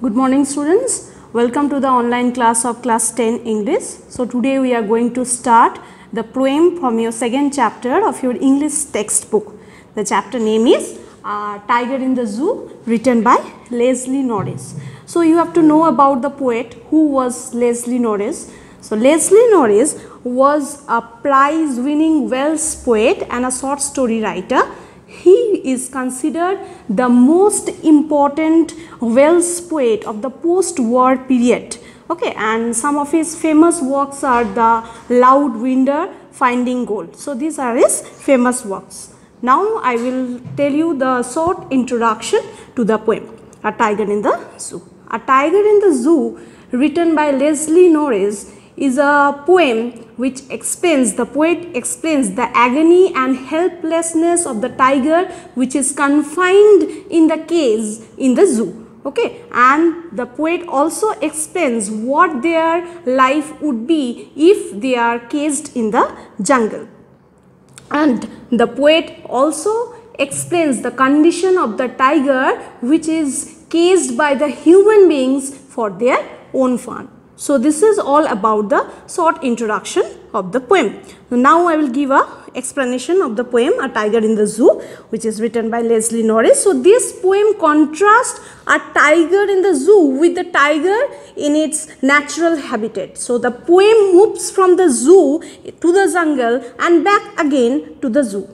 Good morning students, welcome to the online class of class 10 English. So today we are going to start the poem from your second chapter of your English textbook. The chapter name is Tiger in the Zoo, written by Leslie Norris. So you have to know about the poet. Who was Leslie Norris? So Leslie Norris was a prize winning Welsh poet and a short story writer. He is considered the most important Welsh poet of the post-war period. Okay, and some of his famous works are the Loud Winder, Finding Gold. So these are his famous works. Now I will tell you the short introduction to the poem, A Tiger in the Zoo. A Tiger in the Zoo, written by Leslie Norris, is a poem which the poet explains the agony and helplessness of the tiger which is confined in the cage in the zoo. Okay, and the poet also explains what their life would be if they are caged in the jungle. And the poet also explains the condition of the tiger which is caged by the human beings for their own fun. So this is all about the short introduction of the poem. Now I will give a explanation of the poem A Tiger in the Zoo, which is written by Leslie Norris. So this poem contrasts a tiger in the zoo with the tiger in its natural habitat. So the poem moves from the zoo to the jungle and back again to the zoo.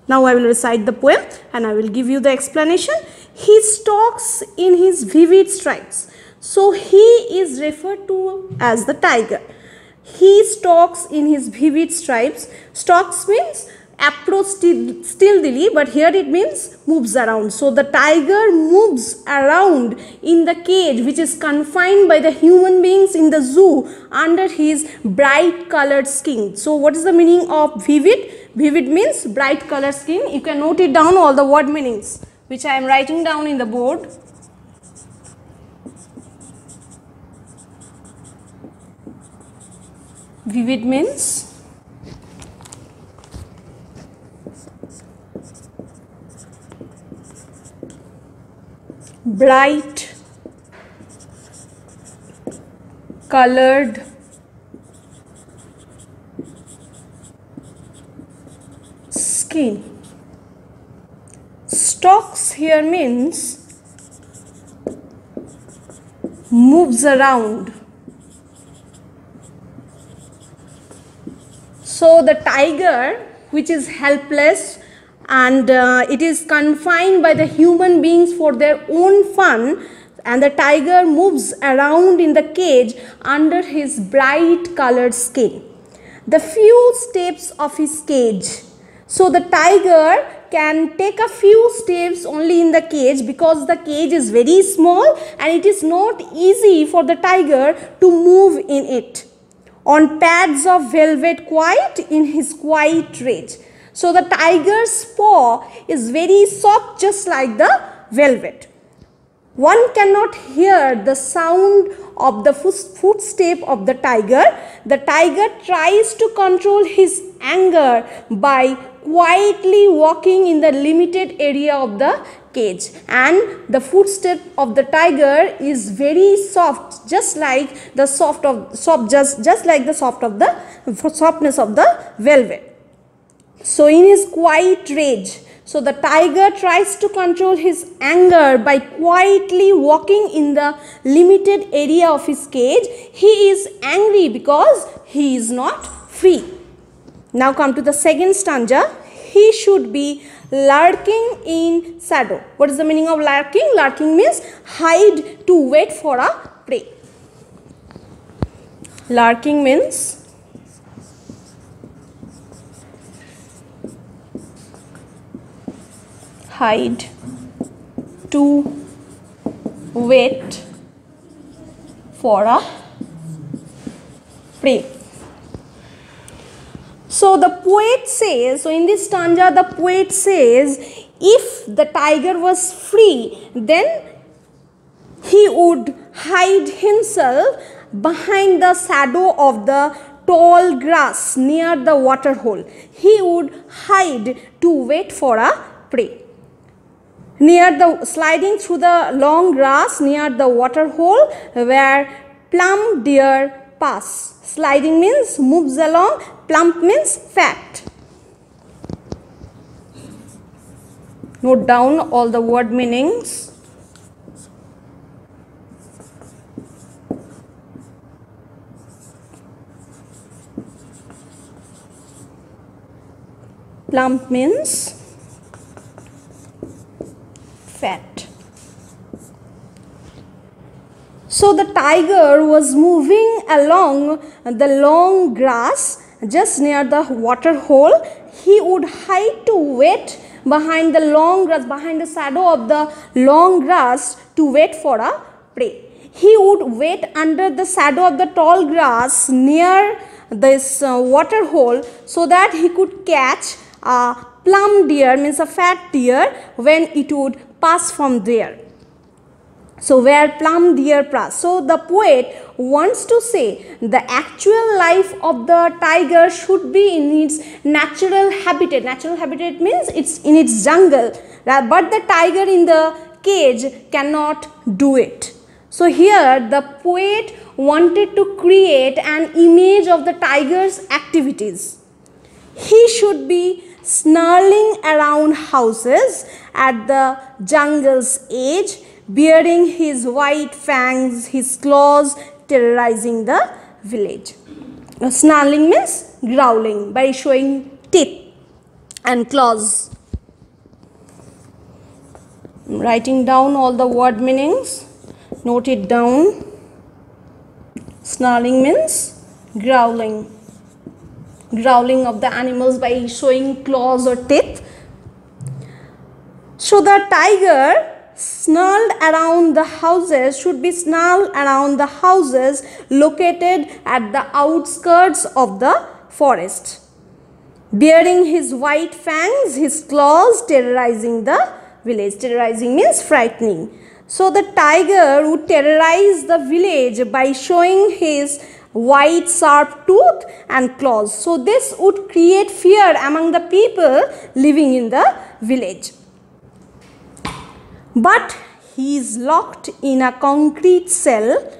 Now I will recite the poem and I will give you the explanation. He stalks in his vivid stripes. So he is referred to as the tiger. He stalks in his vivid stripes. Stalks means approach stealthily, but here it means moves around. So the tiger moves around in the cage which is confined by the human beings in the zoo under his bright colored skin. So what is the meaning of vivid? Vivid means bright colored skin. You can note it down, all the word meanings which I am writing down in the board. Vivid means bright colored skin. Stalks here means moves around. So the tiger which is helpless and it is confined by the human beings for their own fun, and the tiger moves around in the cage under his bright colored skin. The few steps of his cage. So the tiger can take a few steps only in the cage because the cage is very small and it is not easy for the tiger to move in it. On pads of velvet quiet in his quiet rage. So the tiger's paw is very soft, just like the velvet. One cannot hear the sound of the footstep of the tiger. The tiger tries to control his anger by quietly walking in the limited area of the cage, and the footstep of the tiger is very soft, just like the softness of the velvet. So in his quiet rage, so the tiger tries to control his anger by quietly walking in the limited area of his cage. He is angry because he is not free. Now come to the second stanza. He should be lurking in shadow. What is the meaning of lurking? Lurking means hide to wait for a prey. Lurking means hide to wait for a prey. So the poet says, so in this stanza the poet says, if the tiger was free, then he would hide himself behind the shadow of the tall grass near the water hole. He would hide to wait for a prey. sliding through the long grass near the water hole where plum deer pass. Sliding means moves along, plump means fat. Note down all the word meanings. Plump means fat. So the tiger was moving along the long grass just near the water hole. He would hide to wait behind the long grass, behind the shadow of the long grass to wait for a prey. He would wait under the shadow of the tall grass near this water hole so that he could catch a plum deer, means a fat deer, when it would pass from there. So where plum deer pass. So the poet wants to say the actual life of the tiger should be in its natural habitat. Natural habitat means it's in its jungle, but the tiger in the cage cannot do it. So here the poet wanted to create an image of the tiger's activities. He should be snarling around houses at the jungle's edge, baring his white fangs, his claws, terrorizing the village. Now, snarling means growling by showing teeth and claws. I'm writing down all the word meanings. Note it down. Snarling means growling. Growling of the animals by showing claws or teeth. So the tiger snarled around the houses, should be snarled around the houses located at the outskirts of the forest, bearing his white fangs, his claws, terrorizing the village. Terrorizing means frightening. So the tiger would terrorize the village by showing his white sharp tooth and claws. So this would create fear among the people living in the village. But he is locked in a concrete cell,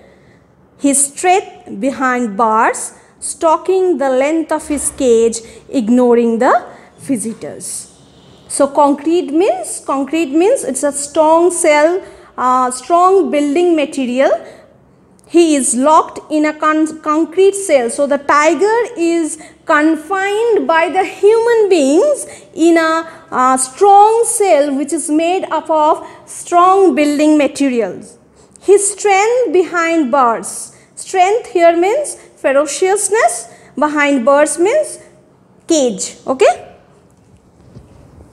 his strength behind bars, stalking the length of his cage, ignoring the visitors. So concrete means it's a strong cell, strong building material. He is locked in a concrete cell. So the tiger is confined by the human beings in a strong cell which is made up of strong building materials. His strength behind bars. Strength here means ferociousness, behind bars means cage. Okay.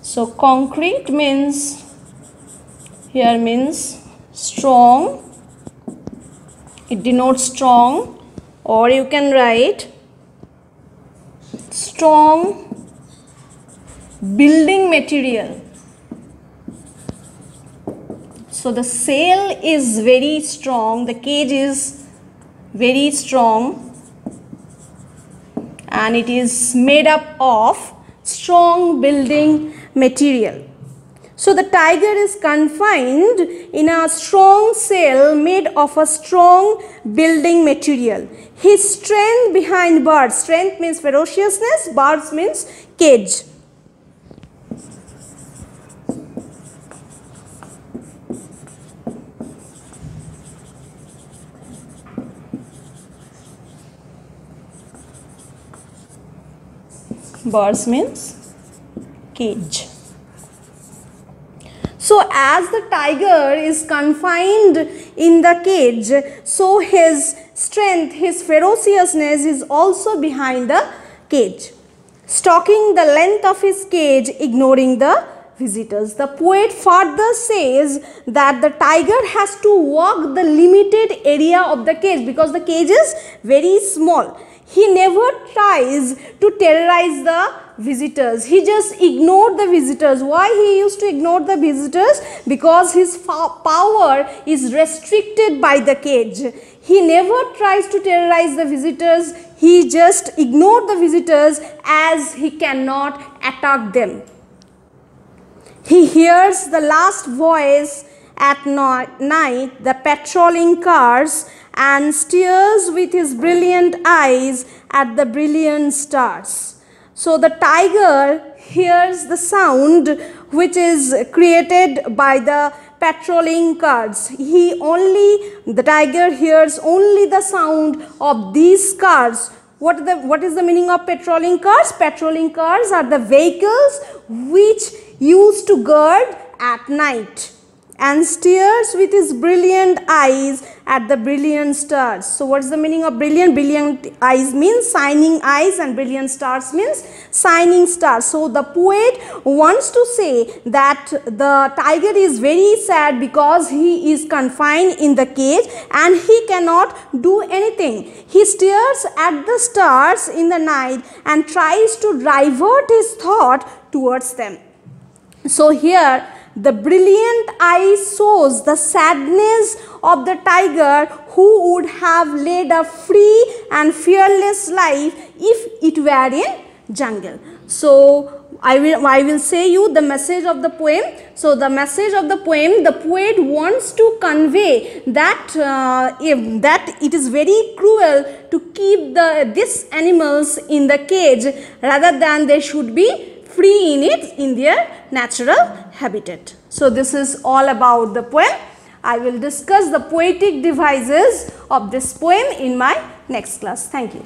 So concrete means, here means strong. It denotes strong, or you can write strong building material. So the cell is very strong, the cage is very strong, and it is made up of strong building material. So the tiger is confined in a strong cell made of a strong building material. His strength behind bars. Strength means ferociousness, bars means cage. Bars means cage. So as the tiger is confined in the cage, so his strength, his ferociousness is also behind the cage, stalking the length of his cage, ignoring the visitors. The poet further says that the tiger has to walk the limited area of the cage because the cage is very small. He never tries to terrorize the visitors. He just ignored the visitors. Why he used to ignore the visitors? Because his power is restricted by the cage. He never tries to terrorize the visitors. He just ignored the visitors as he cannot attack them. He hears the last voice at night, the patrolling cars, and stares with his brilliant eyes at the brilliant stars. So the tiger hears the sound which is created by the patrolling cars. The tiger hears only the sound of these cars. What is the meaning of patrolling cars? Patrolling cars are the vehicles which used to guard at night, and stares with his brilliant eyes at the brilliant stars. So what is the meaning of brilliant? Brilliant eyes means shining eyes, and brilliant stars means shining stars. So the poet wants to say that the tiger is very sad because he is confined in the cage and he cannot do anything. He stares at the stars in the night and tries to divert his thought towards them. So here the brilliant eye shows the sadness of the tiger, who would have led a free and fearless life if it were in jungle. So I will say you the message of the poem. So the message of the poem, the poet wants to convey that that it is very cruel to keep these animals in the cage rather than they should be free in their natural habitat. So this is all about the poem. I will discuss the poetic devices of this poem in my next class. Thank you.